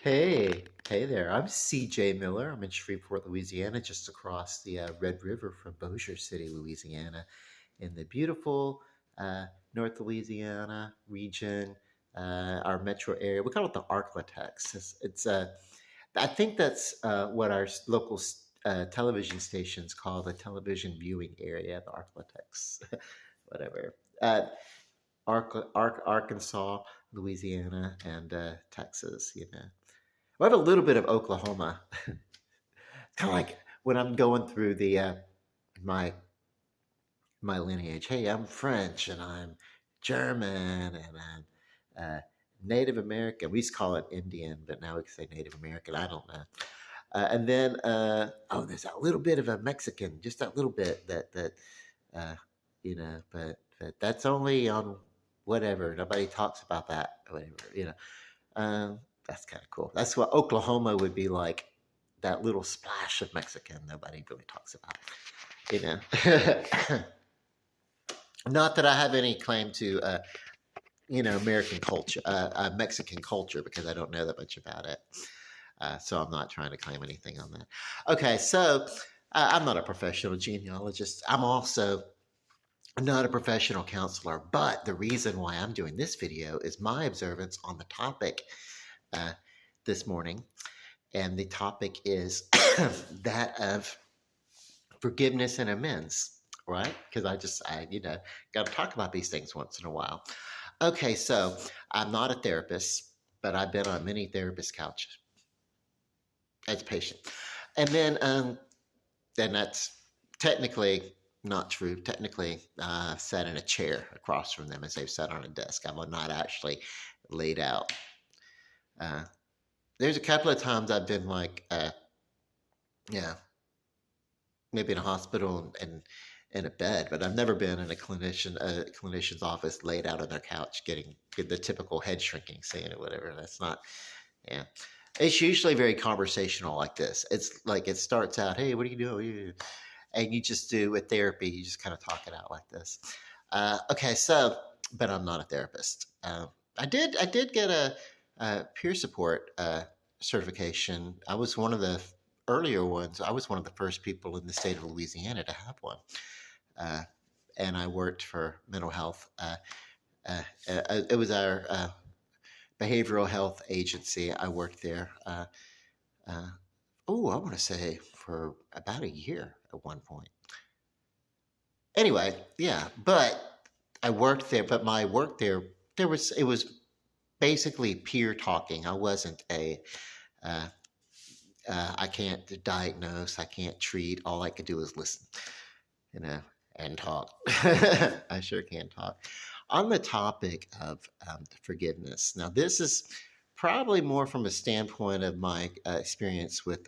Hey there. I'm CJ Miller. I'm in Shreveport, Louisiana, just across the Red River from Bossier City, Louisiana, in the beautiful North Louisiana region, our metro area. We call it the Arklatex. I think that's what our local television stations call the television viewing area, the Arklatex, whatever. Arkansas, Louisiana, and Texas, We have a little bit of Oklahoma. Kind of like when I'm going through the my my lineage. Hey, I'm French and I'm German and I'm Native American. We used to call it Indian, but now we can say Native American. I don't know. And then there's that little bit of a Mexican, just that little bit that uh, but that's only on whatever. Nobody talks about that. Whatever. That's kind of cool. That's what Oklahoma would be like. That little splash of Mexican nobody really talks about. You know. Not that I have any claim to, American culture, Mexican culture, because I don't know that much about it. So I'm not trying to claim anything on that. Okay, so I'm not a professional genealogist. I'm also not a professional counselor, but the reason why I'm doing this video is my observance on the topic this morning. And the topic is that of forgiveness and amends, right? Because I got to talk about these things once in a while. Okay, so I'm not a therapist, but I've been on many therapist couches as a patient. And then that's technically not true. Technically, I've sat in a chair across from them as they've sat on a desk. I'm not actually laid out. There's a couple of times I've been like, maybe in a hospital and in a bed, but I've never been in a clinician's office laid out on their couch getting the typical head shrinking scene or whatever. That's not, yeah. It's usually very conversational like this. It's like it starts out, hey, what are you doing? And you just do with therapy, you just kind of talk it out like this. Okay, so, but I'm not a therapist. I did get a peer support certification. I was one of the earlier ones. I was one of the first people in the state of Louisiana to have one. And I worked for mental health. It was our behavioral health agency. I worked there. I want to say for about a year at one point. Anyway, yeah, but I worked there. But my work there, it was basically peer talking. I wasn't I can't diagnose. I can't treat. All I could do is listen, and talk. I sure can talk. On the topic of forgiveness. Now, this is probably more from a standpoint of my experience with,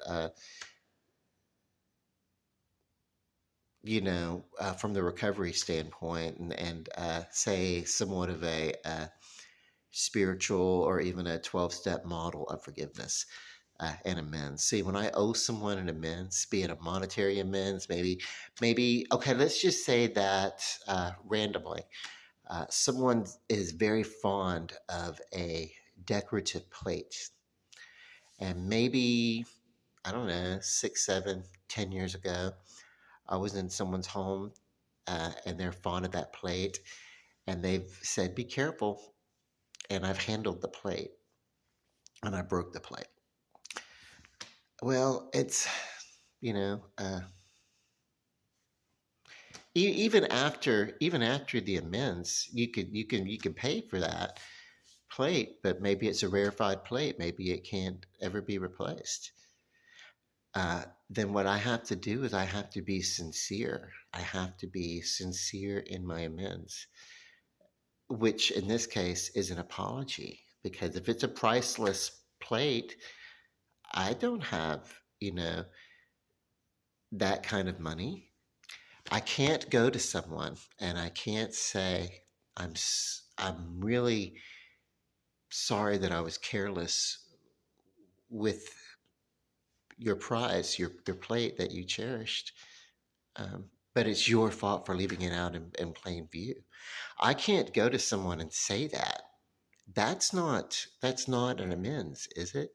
from the recovery standpoint and say somewhat of a spiritual or even a 12-step model of forgiveness. And amends. See, when I owe someone an amends, be it a monetary amends, maybe, okay, let's just say that randomly, someone is very fond of a decorative plate. And maybe, I don't know, 6, 7, 10 years ago, I was in someone's home and they're fond of that plate. And they've said, be careful. And I've handled the plate and I broke the plate. Well, it's, even after the amends, you can pay for that plate, but maybe it's a rarefied plate. Maybe it can't ever be replaced. Then what I have to do is I have to be sincere. I have to be sincere in my amends, which in this case is an apology. Because if it's a priceless plate, I don't have, that kind of money. I can't go to someone and I can't say, I'm really sorry that I was careless with your prize, your plate that you cherished. But it's your fault for leaving it out in plain view. I can't go to someone and say that. That's not an amends, is it?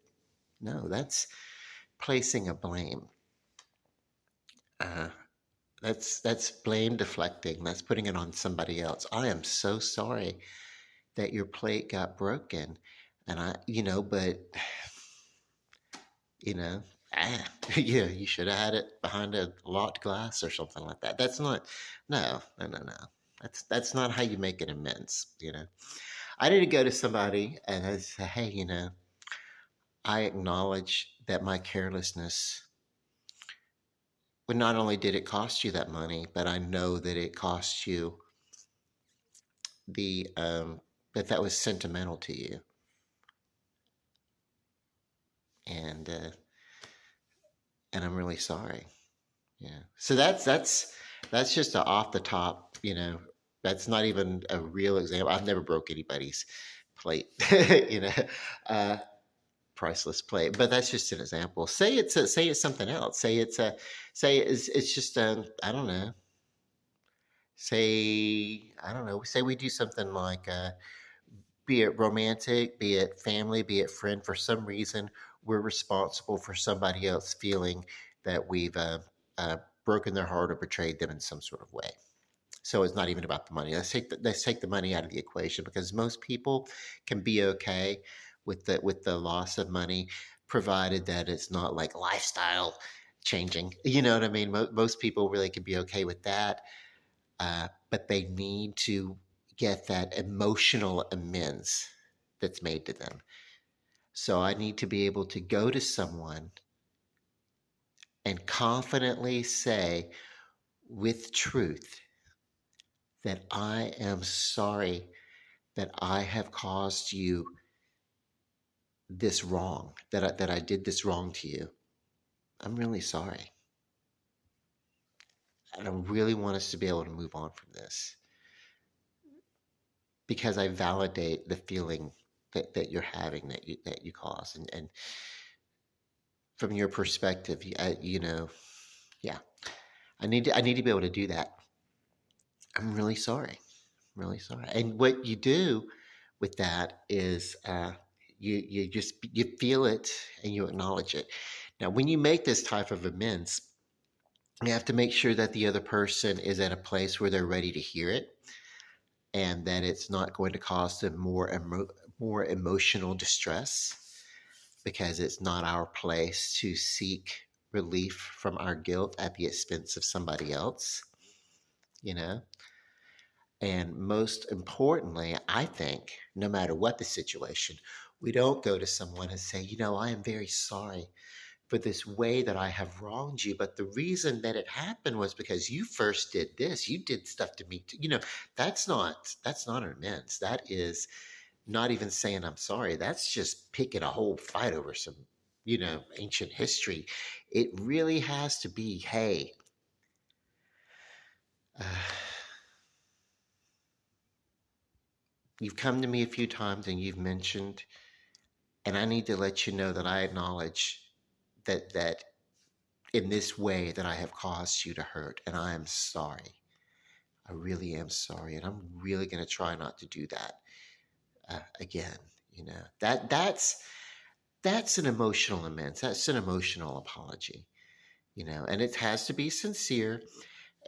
No, that's placing a blame. Uh, that's blame deflecting. That's putting it on somebody else. I am so sorry that your plate got broken, and but you know, yeah, you should have had it behind a locked glass or something like that. That's not, no, no, no, no. That's not how you make an amends. I need to go to somebody and I say, hey, I acknowledge that my carelessness, well, not only did it cost you that money, but I know that it cost you the, that was sentimental to you. And, and I'm really sorry. Yeah. So that's just a off the top, that's not even a real example. I've never broke anybody's plate, you know, uh, priceless plate, but that's just an example. Say it's something else. Say it's just I don't know. Say we do something like be it romantic, be it family, be it friend. For some reason, we're responsible for somebody else feeling that we've uh, broken their heart or betrayed them in some sort of way. So it's not even about the money. Let's take the money out of the equation, because most people can be okay with the loss of money, provided that it's not like lifestyle changing. You know what I mean? Most people really can be okay with that, but they need to get that emotional amends that's made to them. So I need to be able to go to someone and confidently say with truth that I am sorry that I have caused you this wrong, that I did this wrong to you. I'm really sorry. And I really want us to be able to move on from this, because I validate the feeling that you're having, that you cause. And from your perspective, yeah, I need to be able to do that. I'm really sorry. I'm really sorry. And what you do with that is you feel it and you acknowledge it. Now, when you make this type of amends, you have to make sure that the other person is at a place where they're ready to hear it, and that it's not going to cause them more emotional distress, because it's not our place to seek relief from our guilt at the expense of somebody else, you know? And most importantly, I think, no matter what the situation, we don't go to someone and say, I am very sorry for this way that I have wronged you. But the reason that it happened was because you first did this. You did stuff to me too. That's not an amends. That is not even saying I'm sorry. That's just picking a whole fight over some, ancient history. It really has to be, hey, uh, you've come to me a few times and you've mentioned, and I need to let you know that I acknowledge that in this way that I have caused you to hurt, and I am sorry. I really am sorry, and I'm really going to try not to do that again. That's an emotional amends. That's an emotional apology. And it has to be sincere.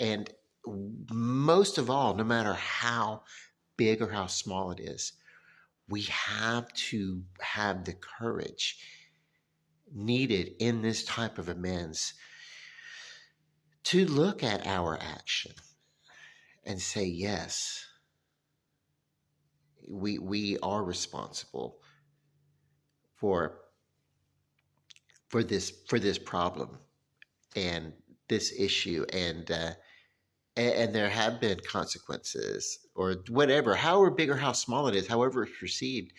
And most of all, no matter how big or how small it is, we have to have the courage needed in this type of amends to look at our action and say, yes, we are responsible for this problem and this issue, and there have been consequences, or whatever, however big or how small it is, however it's perceived,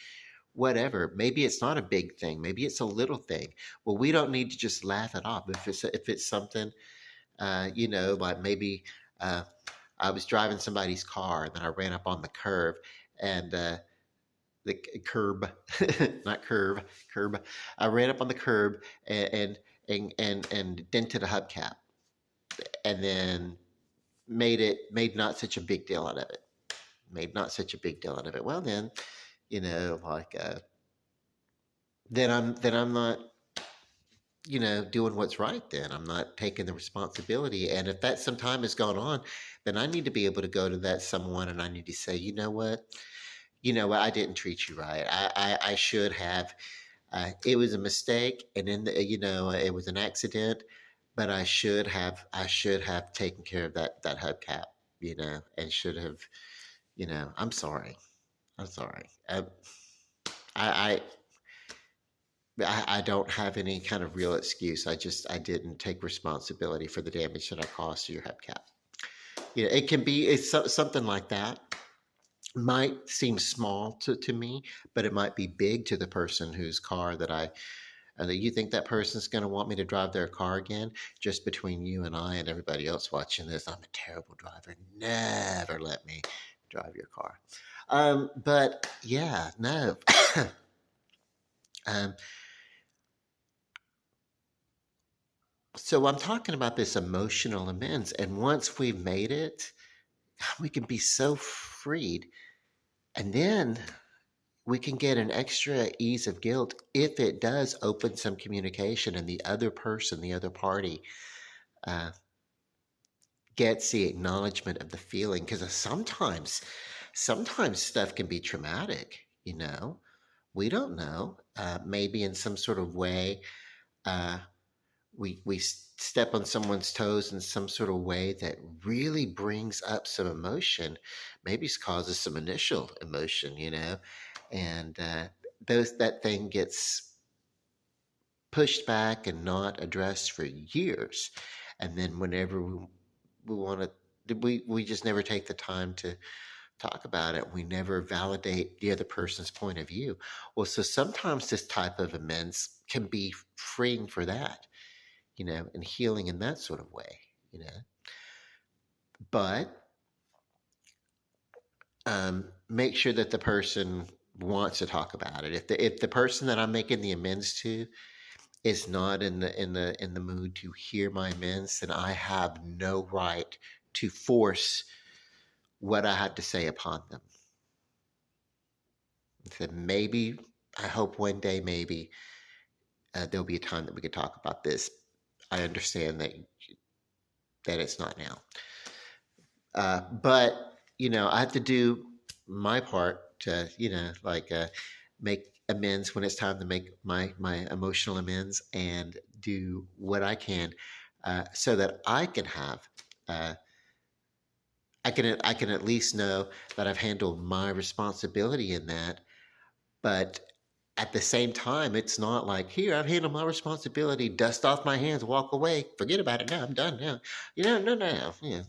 whatever. Maybe it's not a big thing, maybe it's a little thing. Well, we don't need to just laugh it off. If it's something, like maybe I was driving somebody's car and then I ran up on the curve, and the curb, not curve, curb. I ran up on the curb and dented a hubcap, and then made not such a big deal out of it. Made not such a big deal out of it. Well, then, like then I'm not. doing what's right then. I'm not taking the responsibility. And if that some time has gone on, then I need to be able to go to that someone and I need to say, you know what? I didn't treat you right. I should have. It was a mistake, and it was an accident, but I should have taken care of that hubcap, and should have, I'm sorry. I'm sorry. I, I don't have any kind of real excuse. I didn't take responsibility for the damage that I caused to your hubcap. It can be something like that. Might seem small to me, but it might be big to the person whose car that you think that person's going to want me to drive their car again? Just between you and I and everybody else watching this, I'm a terrible driver. Never let me drive your car. But yeah, no. um, so I'm talking about this emotional amends, and once we've made it, we can be so freed, and then we can get an extra ease of guilt if it does open some communication and the other person, the other party, uh, gets the acknowledgement of the feeling. Because sometimes stuff can be traumatic. We don't know. Maybe in some sort of way, uh, we step on someone's toes in some sort of way that really brings up some emotion, maybe causes some initial emotion, and that thing gets pushed back and not addressed for years, and then whenever we want to, we just never take the time to talk about it. We never validate the other person's point of view. Well, so sometimes this type of amends can be freeing for that, and healing in that sort of way. But make sure that the person wants to talk about it. If the person that I'm making the amends to is not in the mood to hear my amends, then I have no right to force what I had to say upon them. So maybe, I hope one day, maybe there'll be a time that we can talk about this. I understand that it's not now. But I have to do my part to make amends when it's time to make my emotional amends, and do what I can so that I can have I can at least know that I've handled my responsibility in that. But at the same time, it's not like, here, I've handled my responsibility, dust off my hands, walk away, forget about it now, I'm done now. No. Yeah,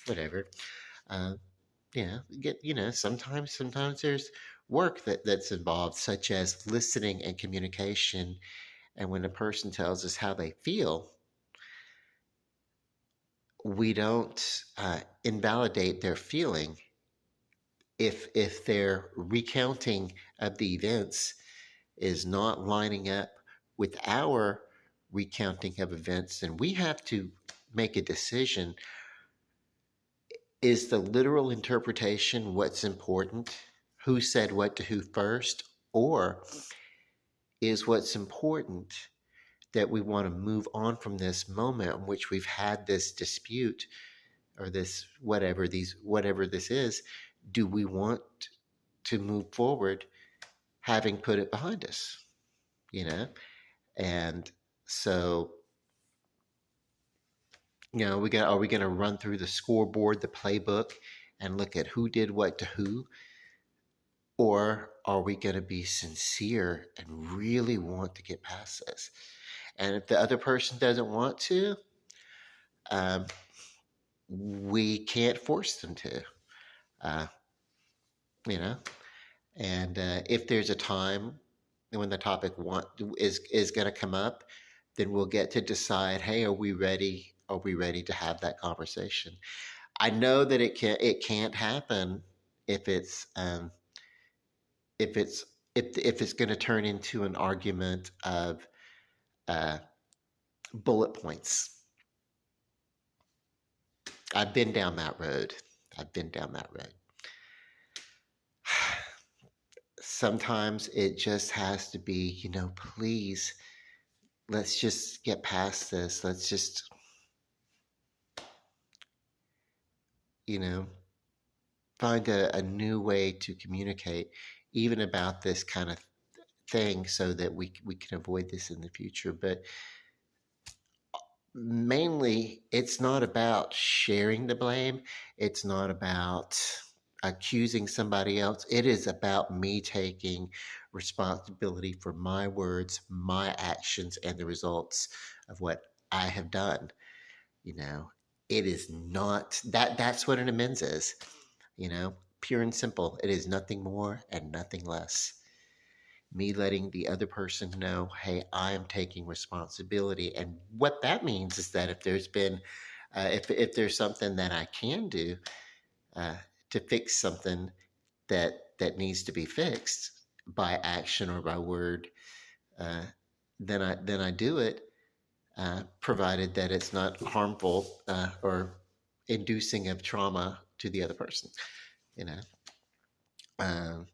whatever. Uh, yeah, sometimes there's work that's involved, such as listening and communication. And when a person tells us how they feel, we don't invalidate their feeling if their recounting of the events is not lining up with our recounting of events. Then we have to make a decision. Is the literal interpretation what's important? Who said what to who first? Or is what's important that we want to move on from this moment in which we've had this dispute, or this whatever this is? Do we want to move forward having put it behind us? You know? And so, are we going to run through the scoreboard, the playbook, and look at who did what to who? Or are we going to be sincere and really want to get past this? And if the other person doesn't want to, um, we can't force them to, uh, you know. And if there's a time when the topic is going to come up, then we'll get to decide. Hey, are we ready? Are we ready to have that conversation? I know that it can't happen if it's if it's if it's going to turn into an argument of uh, bullet points. I've been down that road. I've been down that road. Sometimes it just has to be, please let's just get past this. Let's just, you know, find a new way to communicate, even about this kind of thing, so that we can avoid this in the future. But mainly, it's not about sharing the blame. It's not about accusing somebody else. It is about me taking responsibility for my words, my actions, and the results of what I have done. You know, it is not that's what an amends is, pure and simple. It is nothing more and nothing less. Me letting the other person know, hey, I am taking responsibility. And what that means is that if there's been, if there's something that I can do uh, to fix something that needs to be fixed by action or by word, uh, then I do it, provided that it's not harmful or inducing of trauma to the other person. You know. Um,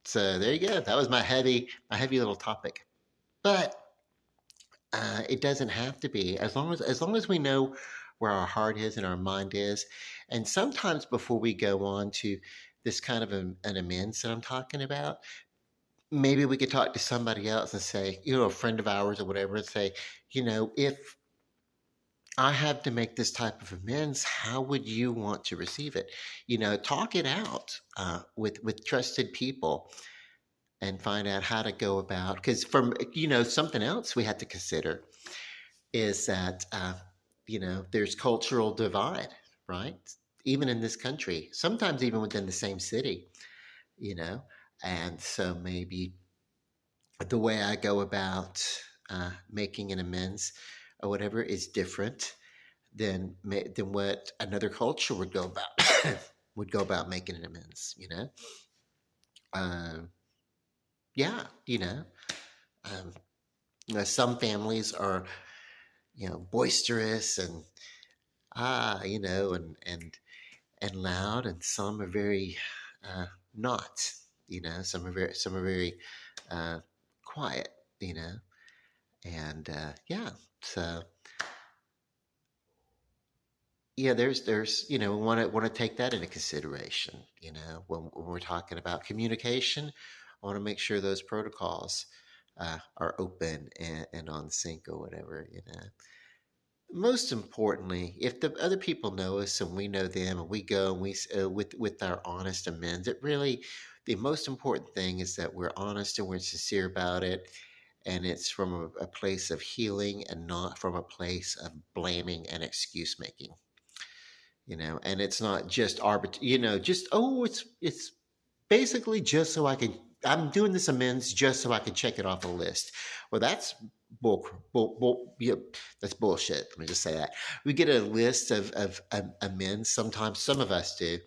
so there you go. That was my heavy little topic. But it doesn't have to be, as long as we know where our heart is and our mind is. And sometimes before we go on to this kind of an amends that I'm talking about, maybe we could talk to somebody else and say, a friend of ours or whatever, and say, if I have to make this type of amends, how would you want to receive it? Talk it out with trusted people and find out how to go about. Because from something else we had to consider is that there's cultural divide, right? Even in this country, sometimes even within the same city, you know, and so maybe the way I go about making an amends or whatever is different than what another culture would go about making an amends. Um, yeah, um, some families are boisterous and and loud, and some are very not. Some are very uh, quiet. You know, and yeah. So yeah, there's we want to take that into consideration. When we're talking about communication, I want to make sure those protocols are open and on sync or whatever. Most importantly, if the other people know us and we know them, and we go and we with our honest amends, it really, the most important thing is that we're honest and we're sincere about it, and it's from a place of healing and not from a place of blaming and excuse making. And it's not just just, oh, it's basically just so I'm doing this amends just so I can check it off a list. Well, that's yeah, that's bullshit. Let me just say that. We get a list of amends. Sometimes some of us do,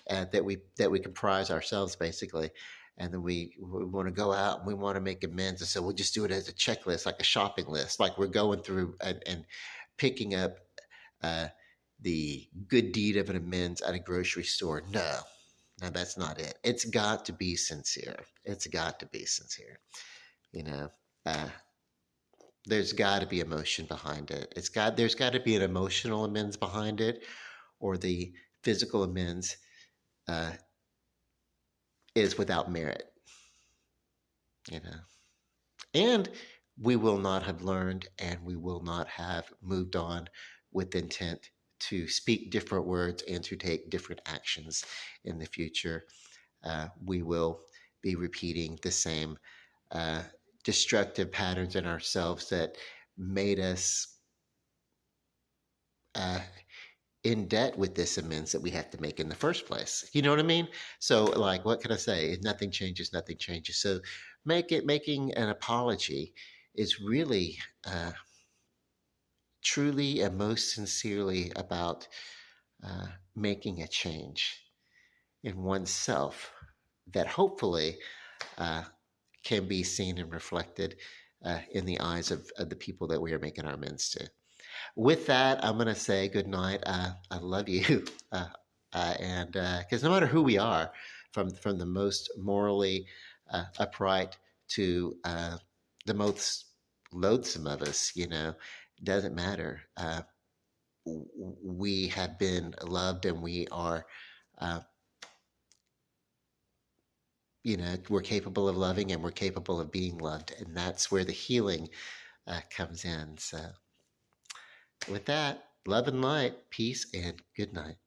that we comprise ourselves basically. And then we want to go out and we want to make amends. And so we'll just do it as a checklist, like a shopping list, like we're going through and picking up uh, the good deed of an amends at a grocery store. No, that's not it. It's got to be sincere. It's got to be sincere. You know, uh, there's got to be emotion behind it. There's got to be an emotional amends behind it, or the physical amends uh, is without merit. You know, and we will not have learned, and we will not have moved on with intent to speak different words and to take different actions in the future. We will be repeating the same uh, destructive patterns in ourselves that made us uh, in debt with this amends that we have to make in the first place. You know what I mean? So, like, what can I say? If nothing changes, nothing changes. So, making an apology is really, truly, and most sincerely about making a change in oneself that hopefully uh, can be seen and reflected in the eyes of the people that we are making our amends to. With that, I'm going to say good night. I love you. And because no matter who we are, from the most morally upright to the most loathsome of us, doesn't matter. We have been loved, and we are, uh, we're capable of loving, and we're capable of being loved. And that's where the healing comes in. So, with that, love and light, peace, and good night.